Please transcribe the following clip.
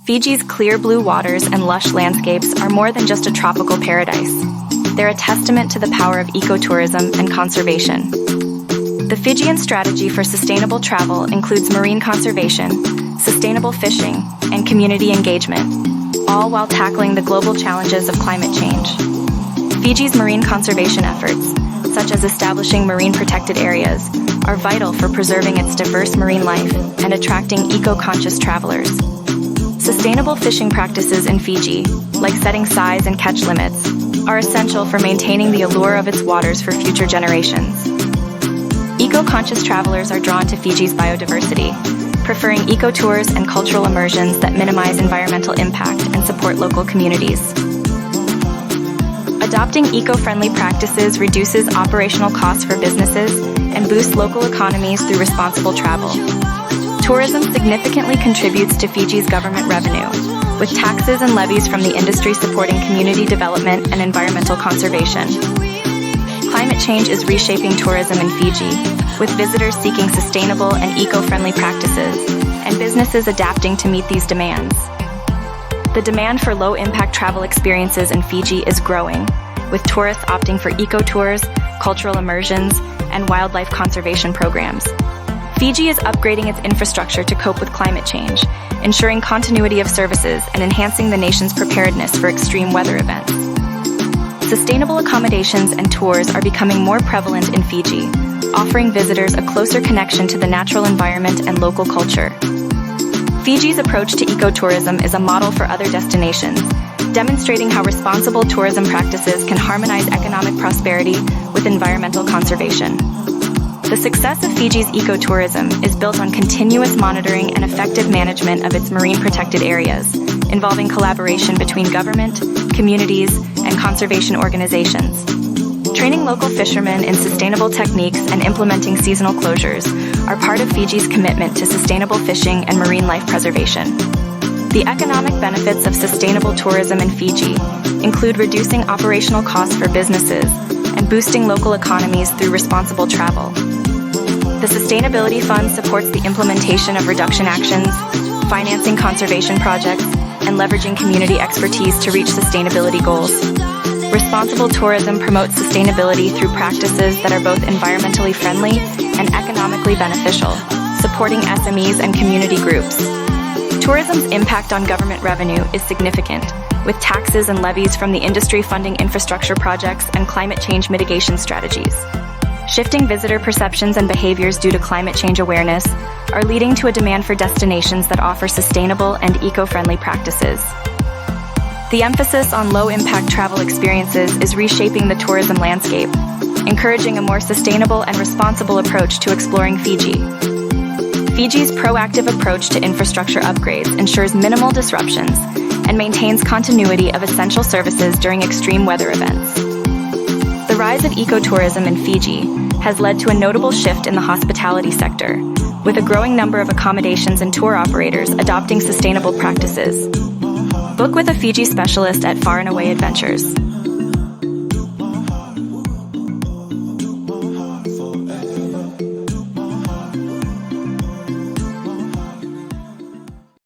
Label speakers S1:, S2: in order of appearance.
S1: Fiji's clear blue waters and lush landscapes are more than just a tropical paradise. They're a testament to the power of ecotourism and conservation. The Fijian strategy for sustainable travel includes marine conservation, sustainable fishing, and community engagement, all while tackling the global challenges of climate change. Fiji's marine conservation efforts, such as establishing marine protected areas, are vital for preserving its diverse marine life and attracting eco-conscious travelers. Sustainable fishing practices in Fiji, like setting size and catch limits, are essential for maintaining the allure of its waters for future generations. Eco-conscious travelers are drawn to Fiji's biodiversity, preferring eco-tours and cultural immersions that minimize environmental impact and support local communities. Adopting eco-friendly practices reduces operational costs for businesses and boosts local economies through responsible travel. Tourism significantly contributes to Fiji's government revenue, with taxes and levies from the industry supporting community development and environmental conservation. Climate change is reshaping tourism in Fiji, with visitors seeking sustainable and eco-friendly practices, and businesses adapting to meet these demands. The demand for low-impact travel experiences in Fiji is growing, with tourists opting for eco-tours, cultural immersions, and wildlife conservation programs. Fiji is upgrading its infrastructure to cope with climate change, ensuring continuity of services and enhancing the nation's preparedness for extreme weather events. Sustainable accommodations and tours are becoming more prevalent in Fiji, offering visitors a closer connection to the natural environment and local culture. Fiji's approach to ecotourism is a model for other destinations, demonstrating how responsible tourism practices can harmonize economic prosperity with environmental conservation. The success of Fiji's ecotourism is built on continuous monitoring and effective management of its marine protected areas, involving collaboration between government, communities, and conservation organizations. Training local fishermen in sustainable techniques and implementing seasonal closures are part of Fiji's commitment to sustainable fishing and marine life preservation. The economic benefits of sustainable tourism in Fiji include reducing operational costs for businesses and boosting local economies through responsible travel. The Sustainability Fund supports the implementation of reduction actions, financing conservation projects, and leveraging community expertise to reach sustainability goals. Responsible tourism promotes sustainability through practices that are both environmentally friendly and economically beneficial, supporting SMEs and community groups. Tourism's impact on government revenue is significant, with taxes and levies from the industry funding infrastructure projects and climate change mitigation strategies. Shifting visitor perceptions and behaviors due to climate change awareness are leading to a demand for destinations that offer sustainable and eco-friendly practices. The emphasis on low-impact travel experiences is reshaping the tourism landscape, encouraging a more sustainable and responsible approach to exploring Fiji. Fiji's proactive approach to infrastructure upgrades ensures minimal disruptions and maintains continuity of essential services during extreme weather events. The rise of ecotourism in Fiji has led to a notable shift in the hospitality sector, with a growing number of accommodations and tour operators adopting sustainable practices. Book with a Fiji specialist at Far and Away Adventures.